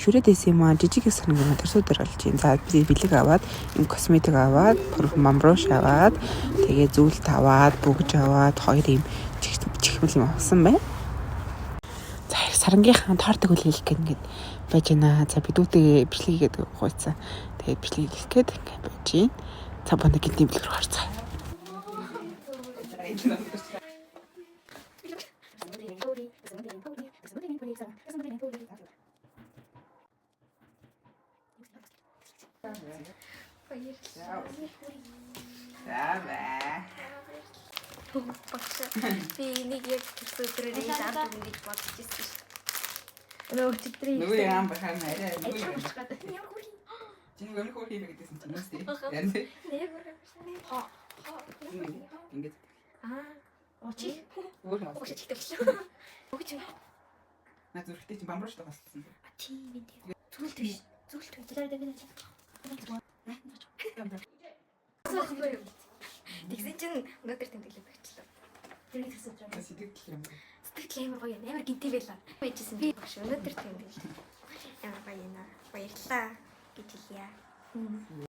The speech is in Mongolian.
шүрээдээс юм аа жижиг сангийн төрсөдөр болж юм. За би бэлэг аваад, юм косметик аваад, мамбруш аваад, тэгээ зүйлт аваад, бүгж аваад, хоёр юм чихмэл юм авсан байна. За сарангийнхаа тоортог үлээх гээд байж байна. За бидүүтэй бичлэгийг гуйцсан. Тэгээд бичлэгийг хийх гээд ингээд байж байна. За бонда гинтийн бэлгэр харцгаа. Би нэг яг төрсөн өдрөөр яам гэж бодож ирсэн шүү. Өчигдрийн Нөгөө яам бахаар нэрээ. Ямар хөрхий. Чиний өмнө хөрхий гэдээсэн чинь үстэй. Ярин тий. Ингээд. Очи. Өөр чихтэй. Өгч. На зүрхтэй чинь бамбарш тагсан. Тийм ээ. Зүрэлт биш. Зүрэлт үү. Тэрээр дэвнэ чи. Тэгсэн чинь өнөөдөр тэмдэглэл багчлаа. Тэр ихсэн юм. Сэтгэл юм. Сэтгэл амар гоё амар гинтэй байлаа. Байжсэн би багш өнөөдөр тэмдэглэл. Ямар гоё юм аа. Баярлалаа гэж хэлье.